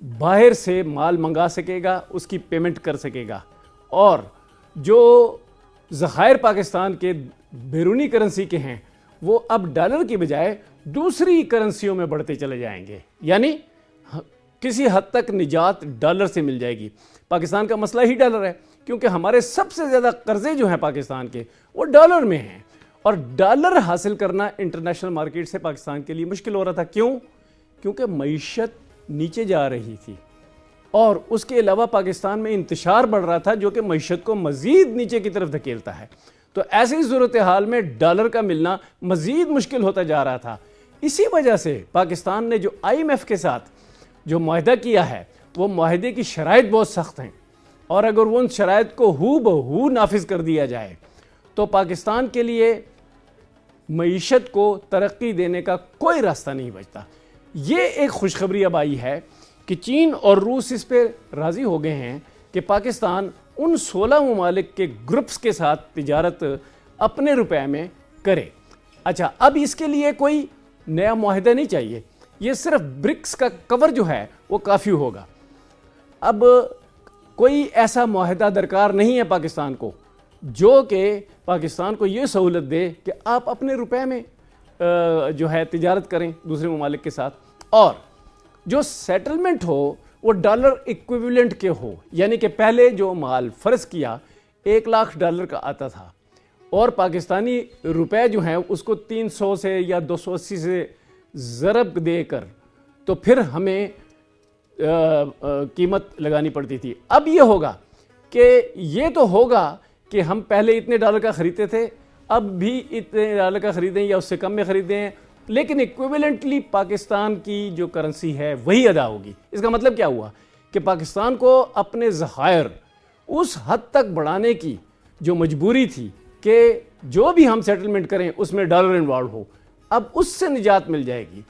باہر سے مال منگا سکے گا، اس کی پیمنٹ کر سکے گا، اور جو ذخائر پاکستان کے بیرونی کرنسی کے ہیں وہ اب ڈالر کی بجائے دوسری کرنسیوں میں بڑھتے چلے جائیں گے، یعنی کسی حد تک نجات ڈالر سے مل جائے گی۔ پاکستان کا مسئلہ ہی ڈالر ہے، کیونکہ ہمارے سب سے زیادہ قرضے جو ہیں پاکستان کے وہ ڈالر میں ہیں، اور ڈالر حاصل کرنا انٹرنیشنل مارکیٹ سے پاکستان کے لیے مشکل ہو رہا تھا۔ کیوں؟ کیونکہ معیشت نیچے جا رہی تھی، اور اس کے علاوہ پاکستان میں انتشار بڑھ رہا تھا جو کہ معیشت کو مزید نیچے کی طرف دھکیلتا ہے۔ تو ایسی صورتحال میں ڈالر کا ملنا مزید مشکل ہوتا جا رہا تھا۔ اسی وجہ سے پاکستان نے جو IMF کے ساتھ جو معاہدہ کیا ہے، وہ معاہدے کی شرائط بہت سخت ہیں، اور اگر وہ ان شرائط کو ہو بہو نافذ کر دیا جائے تو پاکستان کے لیے معیشت کو ترقی دینے کا کوئی راستہ نہیں بچتا۔ یہ ایک خوشخبری اب آئی ہے کہ چین اور روس اس پہ راضی ہو گئے ہیں کہ پاکستان ان 16 ممالک کے گروپس کے ساتھ تجارت اپنے روپے میں کرے۔ اچھا، اب اس کے لیے کوئی نیا معاہدہ نہیں چاہیے، یہ صرف برکس کا کور جو ہے وہ کافی ہوگا۔ اب کوئی ایسا معاہدہ درکار نہیں ہے پاکستان کو جو کہ پاکستان کو یہ سہولت دے کہ آپ اپنے روپے میں جو ہے تجارت کریں دوسرے ممالک کے ساتھ، اور جو سیٹلمنٹ ہو وہ ڈالر ایکویولنٹ کے ہو، یعنی کہ پہلے جو مال فرض کیا $1,00,000 کا آتا تھا، اور پاکستانی روپے جو ہیں اس کو 300 سے یا 280 سے ضرب دے کر تو پھر ہمیں قیمت لگانی پڑتی تھی۔ اب یہ ہوگا کہ یہ تو ہوگا کہ ہم پہلے اتنے ڈالر کا خریدتے تھے، اب بھی اتنے ڈالر کا خریدیں یا اس سے کم میں خریدیں، لیکن ایکویولنٹلی پاکستان کی جو کرنسی ہے وہی ادا ہوگی۔ اس کا مطلب کیا ہوا کہ پاکستان کو اپنے ذخائر اس حد تک بڑھانے کی جو مجبوری تھی کہ جو بھی ہم سیٹلمنٹ کریں اس میں ڈالر انوالو ہو، اب اس سے نجات مل جائے گی۔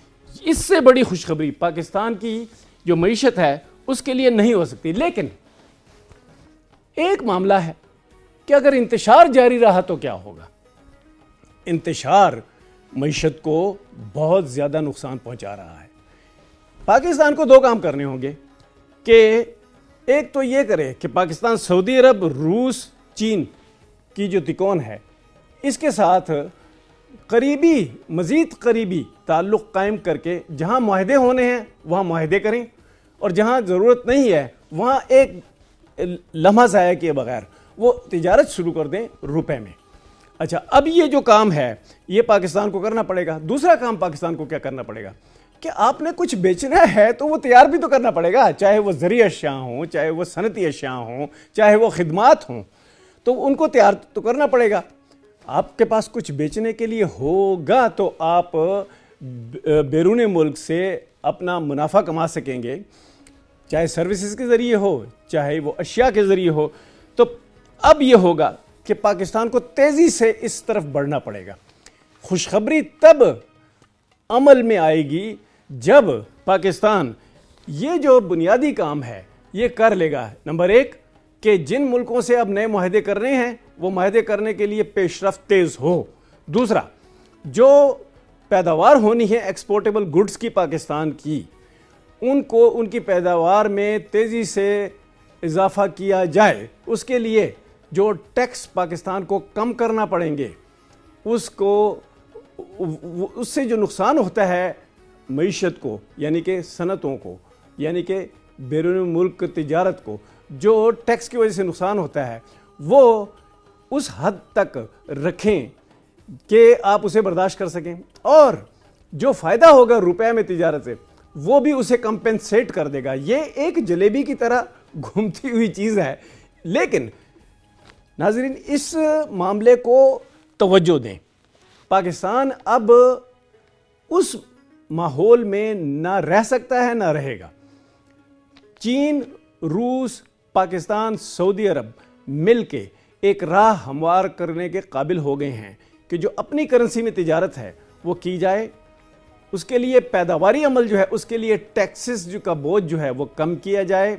اس سے بڑی خوشخبری پاکستان کی جو معیشت ہے اس کے لیے نہیں ہو سکتی۔ لیکن ایک معاملہ ہے کہ اگر انتشار جاری رہا تو کیا ہوگا؟ انتشار معیشت کو بہت زیادہ نقصان پہنچا رہا ہے۔ پاکستان کو 2 کام کرنے ہوں گے کہ ایک تو یہ کرے کہ پاکستان سعودی عرب، روس، چین کی جو تکون ہے اس کے ساتھ مزید قریبی تعلق قائم کر کے جہاں معاہدے ہونے ہیں وہاں معاہدے کریں، اور جہاں ضرورت نہیں ہے وہاں ایک لمحہ ضائع کیے بغیر وہ تجارت شروع کر دیں روپے میں۔ اچھا، اب یہ جو کام ہے یہ پاکستان کو کرنا پڑے گا۔ دوسرا کام پاکستان کو کیا کرنا پڑے گا کہ آپ نے کچھ بیچنا ہے تو وہ تیار بھی تو کرنا پڑے گا، چاہے وہ زرعی اشیاء ہوں، چاہے وہ صنعتی اشیاء ہوں، چاہے وہ خدمات ہوں، تو ان کو تیار تو کرنا پڑے گا۔ آپ کے پاس کچھ بیچنے کے لیے ہوگا تو آپ بیرون ملک سے اپنا منافع کما سکیں گے، چاہے سروسز کے ذریعے ہو چاہے وہ اشیاء کے ذریعے ہو۔ تو اب یہ ہوگا کہ پاکستان کو تیزی سے اس طرف بڑھنا پڑے گا۔ خوشخبری تب عمل میں آئے گی جب پاکستان یہ جو بنیادی کام ہے یہ کر لے گا۔ نمبر 1 کہ جن ملکوں سے اب نئے معاہدے کرنے ہیں وہ معاہدے کرنے کے لیے پیش رفت تیز ہو۔ دوسرا، جو پیداوار ہونی ہے ایکسپورٹیبل گڈز کی پاکستان کی، ان کو ان کی پیداوار میں تیزی سے اضافہ کیا جائے۔ اس کے لیے جو ٹیکس پاکستان کو کم کرنا پڑیں گے، اس سے جو نقصان ہوتا ہے معیشت کو، یعنی کہ صنعتوں کو، یعنی کہ بیرون ملک تجارت کو جو ٹیکس کی وجہ سے نقصان ہوتا ہے، وہ اس حد تک رکھیں کہ آپ اسے برداشت کر سکیں، اور جو فائدہ ہوگا روپے میں تجارت سے وہ بھی اسے کمپنسیٹ کر دے گا۔ یہ ایک جلیبی کی طرح گھومتی ہوئی چیز ہے، لیکن ناظرین اس معاملے کو توجہ دیں۔ پاکستان اب اس ماحول میں نہ رہ سکتا ہے نہ رہے گا۔ چین، روس، پاکستان، سعودی عرب مل کے ایک راہ ہموار کرنے کے قابل ہو گئے ہیں کہ جو اپنی کرنسی میں تجارت ہے وہ کی جائے، اس کے لیے پیداواری عمل جو ہے اس کے لیے ٹیکسز کا بوجھ جو ہے وہ کم کیا جائے،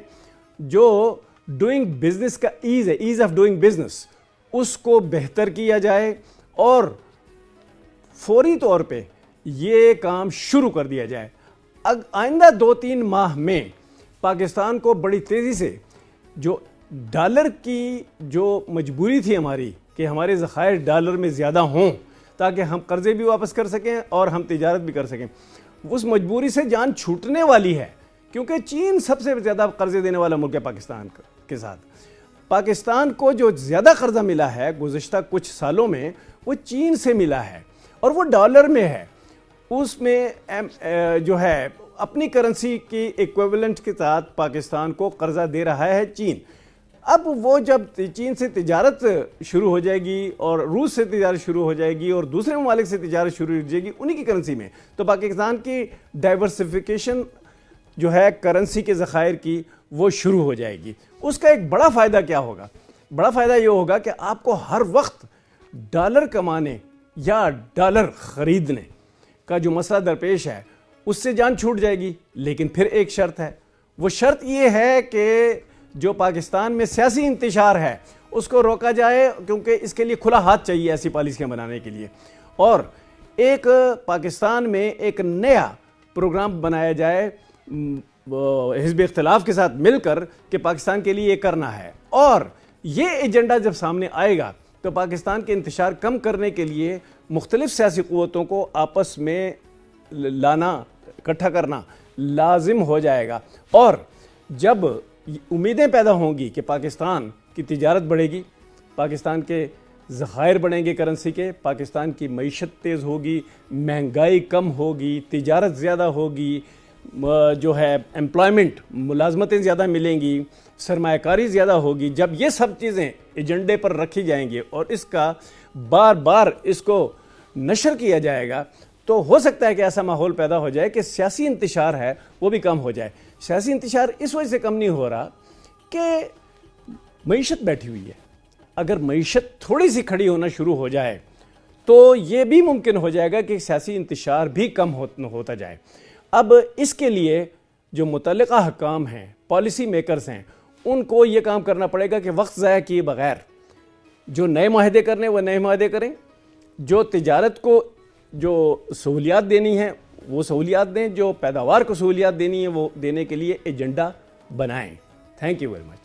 جو ڈوئنگ بزنس کا ایز آف ڈوئنگ بزنس اس کو بہتر کیا جائے، اور فوری طور پہ یہ کام شروع کر دیا جائے۔ آئندہ 2-3 ماہ میں پاکستان کو بڑی تیزی سے جو ڈالر کی جو مجبوری تھی ہماری کہ ہمارے ذخائر ڈالر میں زیادہ ہوں تاکہ ہم قرضے بھی واپس کر سکیں اور ہم تجارت بھی کر سکیں، اس مجبوری سے جان چھوٹنے والی ہے، کیونکہ چین سب سے زیادہ قرضے دینے والا ملک ہے پاکستان کے ساتھ۔ پاکستان کو جو زیادہ قرضہ ملا ہے گزشتہ کچھ سالوں میں وہ چین سے ملا ہے، اور وہ ڈالر میں ہے، اس میں جو ہے اپنی کرنسی کی ایکویولنٹ کے ساتھ پاکستان کو قرضہ دے رہا ہے چین۔ اب وہ جب چین سے تجارت شروع ہو جائے گی اور روس سے تجارت شروع ہو جائے گی اور دوسرے ممالک سے تجارت شروع ہو جائے گی انہی کی کرنسی میں، تو پاکستان کی ڈائیورسفیکیشن جو ہے کرنسی کے ذخائر کی وہ شروع ہو جائے گی۔ اس کا ایک بڑا فائدہ کیا ہوگا؟ بڑا فائدہ یہ ہوگا کہ آپ کو ہر وقت ڈالر کمانے یا ڈالر خریدنے کا جو مسئلہ درپیش ہے اس سے جان چھوٹ جائے گی، لیکن پھر ایک شرط ہے، وہ شرط یہ ہے کہ جو پاکستان میں سیاسی انتشار ہے اس کو روکا جائے، کیونکہ اس کے لیے کھلا ہاتھ چاہیے ایسی پالیسیاں بنانے کے لیے، اور ایک پاکستان میں ایک نیا پروگرام بنایا جائے حزب اختلاف کے ساتھ مل کر کہ پاکستان کے لیے یہ کرنا ہے، اور یہ ایجنڈا جب سامنے آئے گا تو پاکستان کے انتشار کم کرنے کے لیے مختلف سیاسی قوتوں کو آپس میں لانا، اکٹھا کرنا لازم ہو جائے گا، اور جب امیدیں پیدا ہوں گی کہ پاکستان کی تجارت بڑھے گی، پاکستان کے ذخائر بڑھیں گے کرنسی کے، پاکستان کی معیشت تیز ہوگی، مہنگائی کم ہوگی، تجارت زیادہ ہوگی، جو ہے امپلائمنٹ ملازمتیں زیادہ ملیں گی، سرمایہ کاری زیادہ ہوگی، جب یہ سب چیزیں ایجنڈے پر رکھی جائیں گی اور اس کا بار بار اس کو نشر کیا جائے گا تو ہو سکتا ہے کہ ایسا ماحول پیدا ہو جائے کہ سیاسی انتشار ہے وہ بھی کم ہو جائے۔ سیاسی انتشار اس وجہ سے کم نہیں ہو رہا کہ معیشت بیٹھی ہوئی ہے، اگر معیشت تھوڑی سی کھڑی ہونا شروع ہو جائے تو یہ بھی ممکن ہو جائے گا کہ سیاسی انتشار بھی کم ہوتا جائے۔ اب اس کے لیے جو متعلقہ حکام ہیں، پالیسی میکرز ہیں، ان کو یہ کام کرنا پڑے گا کہ وقت ضائع کیے بغیر جو نئے معاہدے کرنے وہ نئے معاہدے کریں، جو تجارت کو جو سہولیات دینی ہیں وہ سہولیات دیں، جو پیداوار کو سہولیات دینی ہے وہ دینے کے لیے ایجنڈا بنائیں۔ Thank you very much.